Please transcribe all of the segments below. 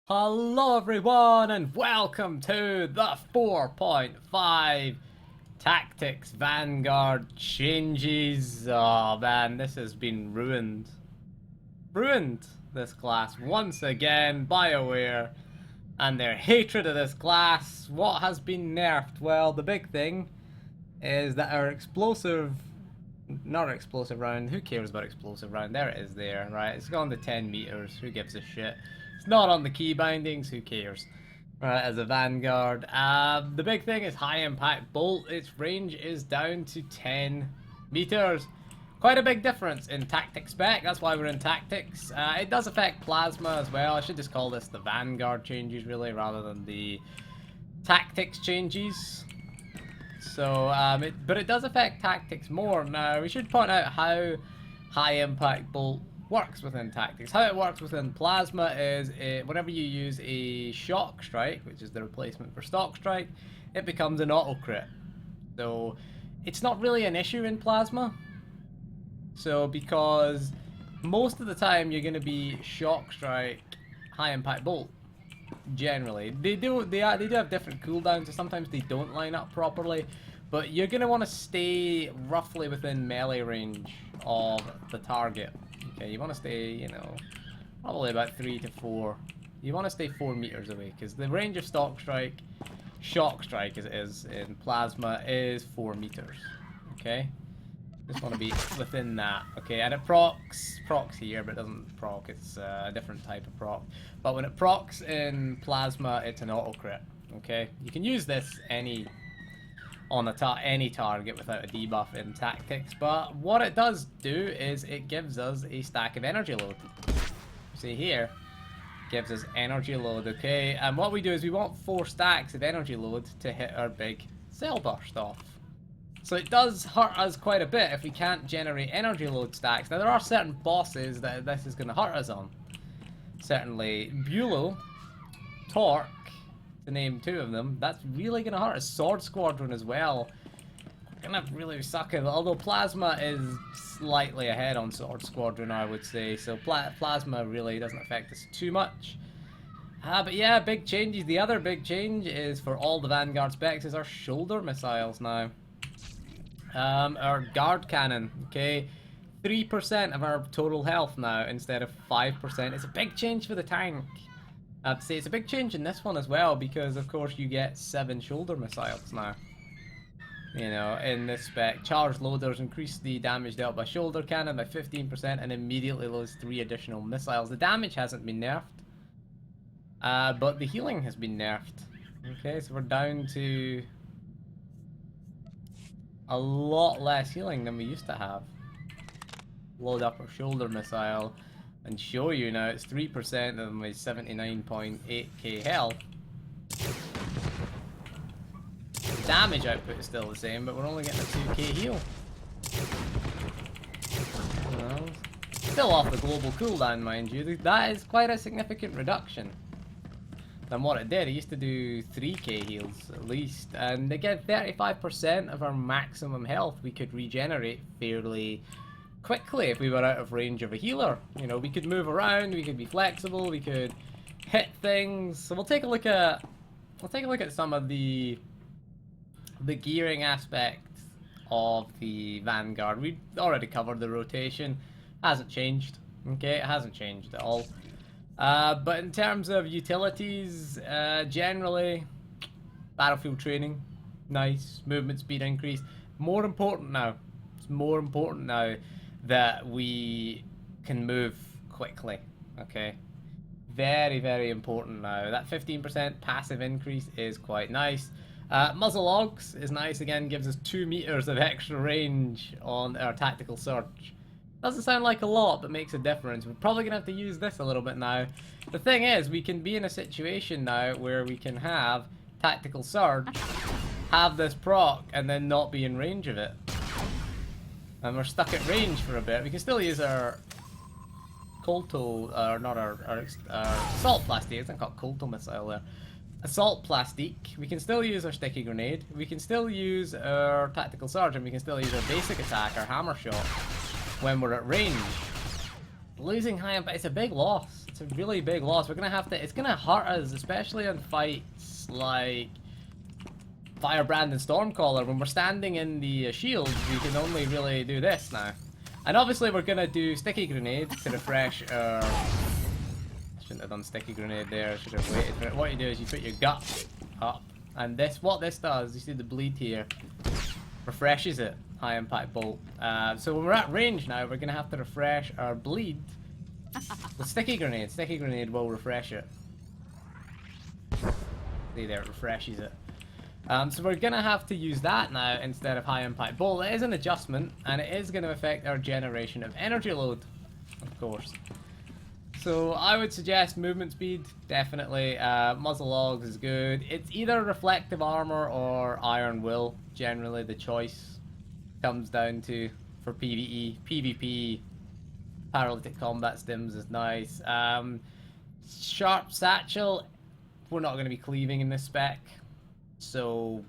Hello everyone and welcome to the 4.5 Tactics Vanguard changes. Oh man, this has been ruined. Ruined, this class, once again. BioWare and their hatred of this class. What has been nerfed? Well, the big thing is that our explosive... Not explosive round. Who cares about explosive round? There it is there, right? It's gone to 10 meters. Who gives a shit? It's not on the key bindings. Who cares? Right, as a Vanguard. The big thing is high impact bolt. Its range is down to 10 meters. Quite a big difference in tactic spec. That's why we're in tactics. It does affect plasma as well. I should just call this the Vanguard changes really, rather than the tactics changes. So, but it does affect tactics more. Now, we should point out how high impact bolt works within tactics. How it works within plasma is whenever you use a shock strike, which is the replacement for stock strike, it becomes an auto crit. So, it's not really an issue in plasma. So, because most of the time you're going to be shock strike, high impact bolt. Generally, they do have different cooldowns, so sometimes they don't line up properly, but you're gonna want to stay roughly within melee range of the target. Okay, you want to stay, you know, probably about 3 to 4. You want to stay 4 meters away, because the range of shock strike as it is in plasma is 4 meters. Okay. Just want to be within that. Okay, and it procs here, but it doesn't proc. It's a different type of proc. But when it procs in plasma, it's an auto crit. Okay, you can use this any target without a debuff in tactics. But what it does do is it gives us a stack of energy load. See here, gives us energy load. Okay, and what we do is we want 4 stacks of energy load to hit our big cell burst off. So it does hurt us quite a bit if we can't generate energy load stacks. Now there are certain bosses that this is going to hurt us on. Certainly Bulow, Torque, to name 2 of them, that's really going to hurt us. Sword Squadron as well. Gonna really suck it. Although Plasma is slightly ahead on Sword Squadron, I would say. So Plasma really doesn't affect us too much. But yeah, big changes. The other big change is for all the Vanguard specs is our shoulder missiles now. Our guard cannon, okay, 3% of our total health now instead of 5%. It's a big change for the tank. I'd say it's a big change in this one as well, because of course you get 7 shoulder missiles now. You know, in this spec, charged loaders increase the damage dealt by shoulder cannon by 15% and immediately loads 3 additional missiles. The damage hasn't been nerfed, but the healing has been nerfed. Okay, so we're down to a lot less healing than we used to have. Load up our shoulder missile and show you now it's 3% of my 79.8k health. Damage output is still the same, but we're only getting a 2k heal. Well, still off the global cooldown, mind you. That is quite a significant reduction than what it did. It used to do 3k heals at least, and again 35% of our maximum health we could regenerate fairly quickly if we were out of range of a healer. You know, we could move around, we could be flexible, we could hit things. So we'll take a look at some of the gearing aspects of the Vanguard. We already covered the rotation. Hasn't changed. Okay, it hasn't changed at all. But in terms of utilities, generally, battlefield training, nice. Movement speed increase. More important now. It's more important now that we can move quickly. Okay, very, very important now. That 15% passive increase is quite nice. Muzzle logs is nice. Again, gives us 2 meters of extra range on our tactical surge. Doesn't sound like a lot, but makes a difference. We're probably going to have to use this a little bit now. The thing is, we can be in a situation now where we can have tactical surge, have this proc, and then not be in range of it. And we're stuck at range for a bit. We can still use our Colto, or not our assault plastic. It's not called Colto missile there. Assault plastique. We can still use our sticky grenade. We can still use our tactical surge, and we can still use our basic attack, our hammer shot, when we're at range. Losing high impact, it's a big loss. It's a really big loss. We're gonna have to. It's gonna hurt us, especially on fights like Firebrand and Stormcaller. When we're standing in the shields, we can only really do this now. And obviously, we're gonna do Sticky Grenade to refresh our. Shouldn't have done Sticky Grenade there. Should have waited for it. What you do is you put your gut up, and what this does, you see the bleed here, refreshes it. High impact bolt. So when we're at range now, we're gonna have to refresh our bleed with Sticky Grenade. Sticky Grenade will refresh it. See there, it refreshes it. So we're gonna have to use that now instead of high impact bolt. It is an adjustment, and it is gonna affect our generation of energy load, of course. So I would suggest movement speed, definitely. Muzzle logs is good. It's either reflective armor or iron will. Generally, the choice comes down to for PvE. PvP, paralytic combat stims is nice. Sharp satchel, we're not going to be cleaving in this spec, so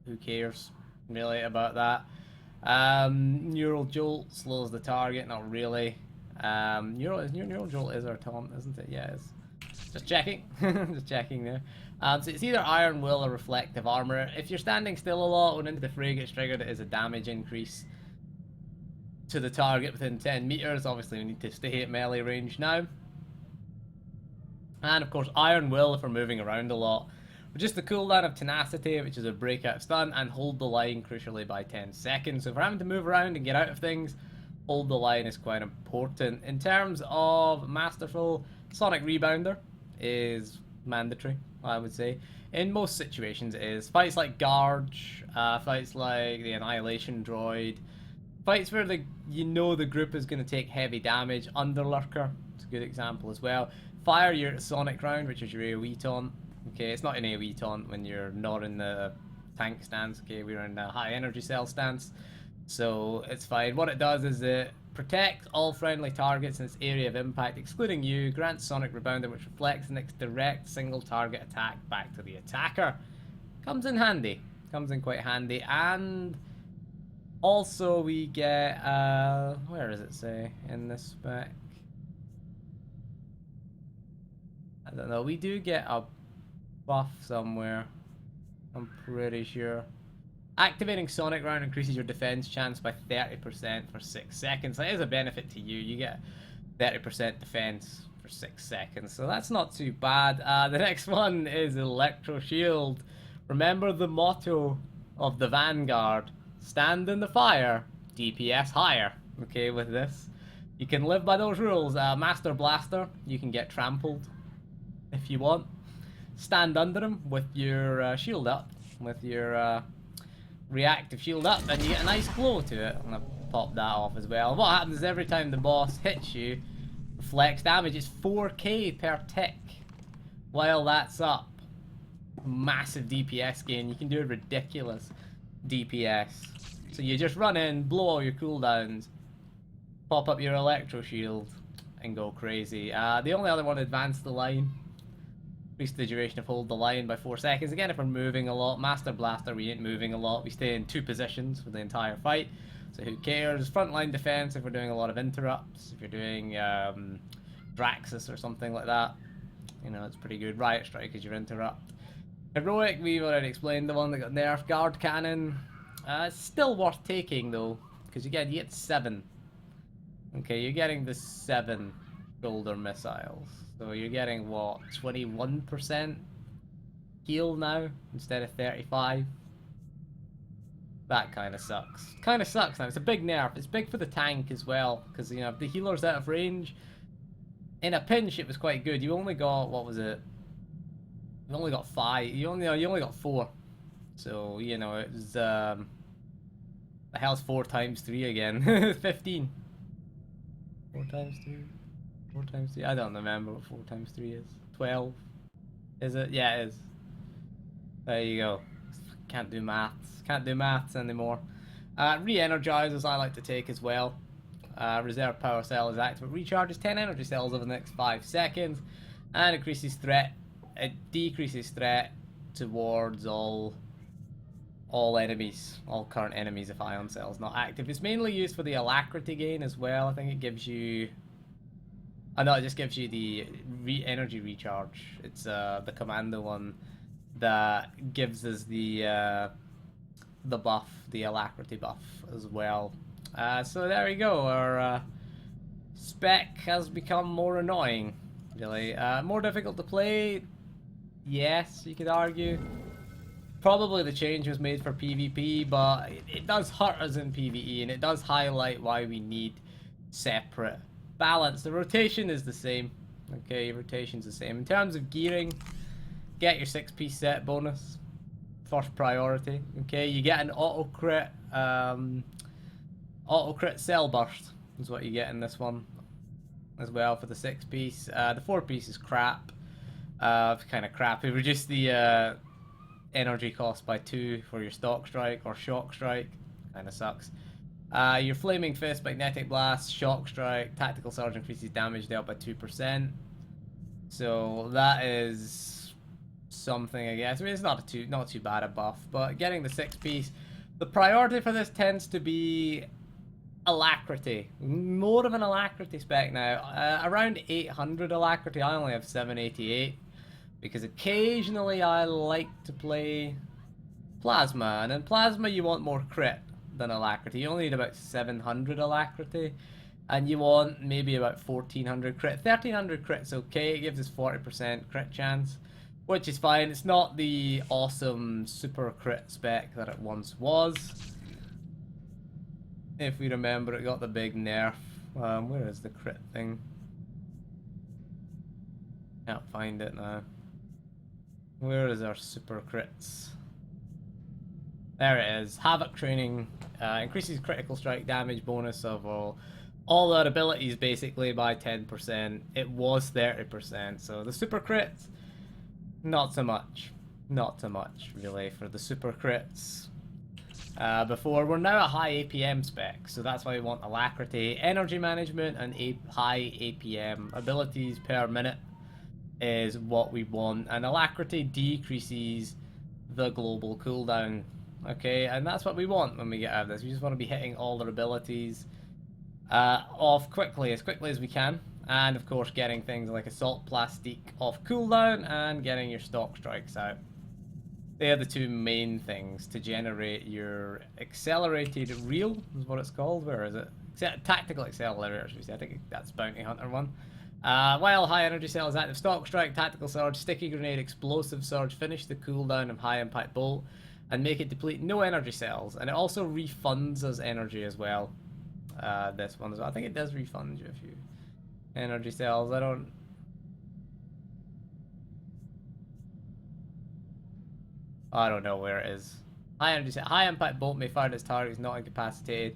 who cares really about that. Neural jolt slows the target, not really. Neural jolt is our taunt, isn't it? Yeah, it is. Just checking. Just checking there. So it's either iron will or reflective armor. If you're standing still a lot when into the fray gets triggered, it is a damage increase to the target within 10 meters. Obviously, we need to stay at melee range now. And of course, iron will if we're moving around a lot. But just the cooldown of tenacity, which is a breakout stun, and hold the line crucially by 10 seconds. So if we're having to move around and get out of things, hold the line is quite important. In terms of masterful, Sonic Rebounder is mandatory, I would say. In most situations it is. Fights like Garge, fights like the Annihilation Droid, fights where you know the group is going to take heavy damage. Underlurker, it's a good example as well. Fire your Sonic round, which is your AoE taunt. Okay, it's not an AoE taunt when you're not in the tank stance. Okay, we're in the high energy cell stance, so it's fine. What it does is it protects all friendly targets in its area of impact, excluding you. Grants Sonic Rebounder, which reflects the next direct single target attack back to the attacker. Comes in handy. Comes in quite handy. And also we get, where does it say in this spec? I don't know. We do get a buff somewhere, I'm pretty sure. Activating Sonic Round increases your defense chance by 30% for 6 seconds. That is a benefit to you. You get 30% defense for 6 seconds, so that's not too bad. The next one is Electro Shield. Remember the motto of the Vanguard: stand in the fire, DPS higher. Okay, with this, you can live by those rules. Master Blaster, you can get trampled if you want. Stand under him with your shield up, with your reactive shield up, and you get a nice glow to it. I'm gonna pop that off as well. What happens is every time the boss hits you, reflects damage. It's 4k per tick while that's up. Massive DPS gain. You can do a ridiculous DPS. So you just run in, blow all your cooldowns, pop up your electro shield, and go crazy. The only other one, advance the line. Increase the duration of hold the line by 4 seconds. Again, if we're moving a lot. Master Blaster, we ain't moving a lot. We stay in 2 positions for the entire fight, so who cares? Frontline defense if we're doing a lot of interrupts. If you're doing Draxus or something like that, you know, it's pretty good. Riot Strike is your interrupt. Heroic, we've already explained the one that got nerfed. Guard Cannon, it's still worth taking though, because again, you get 7. Okay, you're getting the 7 shoulder missiles. So you're getting, what, 21% heal now instead of 35? That kind of sucks. Kind of sucks now. It's a big nerf. It's big for the tank as well, because, you know, if the healer's out of range, in a pinch it was quite good. You only got, what was it? You only got 5. You only got 4. So, you know, it was, the hell's 4 times 3 again? 15. 4 times 3? 4 times 3? I don't remember what 4 times 3 is. 12? Is it? Yeah, it is. There you go. Can't do maths. Can't do maths anymore. Re-energizers I like to take as well. Reserve power cell is active. It recharges 10 energy cells over the next 5 seconds. And increases threat. It decreases threat towards all enemies. All current enemies if ion cell's not active. It's mainly used for the alacrity gain as well. I think it gives you I know it just gives you the energy recharge. It's the commando one that gives us the buff, the alacrity buff as well. So there we go. Our spec has become more annoying, really. More difficult to play. Yes, you could argue. Probably the change was made for PvP, but it does hurt us in PvE, and it does highlight why we need separate balance. The rotation is the same. Okay, rotation's the same. In terms of gearing, get your 6-piece set bonus. First priority. Okay, you get an auto crit cell burst is what you get in this one as well for the 6-piece. The 4-piece is crap. Kind of crap. We reduced the energy cost by 2 for your stock strike or shock strike. Kind of sucks. Your flaming fist, magnetic blast, shock strike, tactical surge increases damage dealt by 2%. So that is something, I guess. I mean, it's not too bad a buff, but getting the 6-piece, the priority for this tends to be alacrity. More of an alacrity spec now. Around 800 alacrity. I only have 788 because occasionally I like to play plasma, and in plasma you want more crit than alacrity. You only need about 700 alacrity, and you want maybe about 1400 crit. 1300 crit's okay. It gives us 40% crit chance, which is fine. It's not the awesome super crit spec that it once was. If we remember, it got the big nerf. Where is the crit thing? Can't find it now. Where is our super crits? There it is. Havoc training increases critical strike damage bonus of all our abilities basically by 10%. It was 30%. So the super crits, not so much. Not so much, really, for the super crits. Before, we're now a high APM spec, so that's why we want alacrity, energy management, and high APM abilities per minute is what we want, and alacrity decreases the global cooldown. Okay, and that's what we want when we get out of this. We just want to be hitting all their abilities off quickly as we can, and of course getting things like Assault Plastique off cooldown and getting your stock strikes out. They are the two main things to generate your accelerated reel, is what it's called. Where is it? Tactical accelerator, should we say. I think that's Bounty Hunter one. While high energy cell is active, stock strike, tactical surge, sticky grenade, explosive surge, finish the cooldown of high impact bolt, and make it deplete no energy cells. And it also refunds us energy as well. This one as well. I think it does refund you a few energy cells. I don't know where it is. High energy cell. High impact bolt may fire at its target is not incapacitated.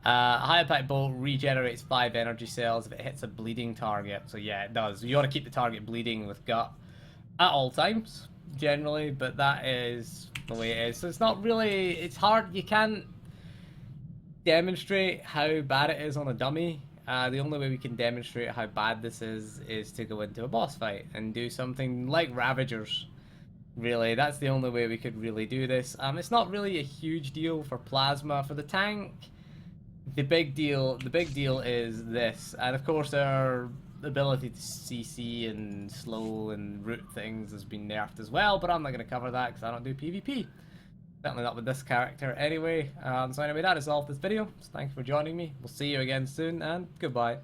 High impact bolt regenerates 5 energy cells if it hits a bleeding target. So yeah, it does. You want to keep the target bleeding with gut at all times, generally, but that is the way it is. So it's not really, it's hard. You can't demonstrate how bad it is on a dummy. The only way we can demonstrate how bad this is to go into a boss fight and do something like Ravagers. Really, that's the only way we could really do this. It's not really a huge deal for plasma. For the tank, the big deal is this, and of course our ability to CC and slow and root things has been nerfed as well. But I'm not going to cover that because I don't do PvP. Certainly not with this character anyway. So anyway, that is all for this video. So thanks for joining me. We'll see you again soon, and goodbye.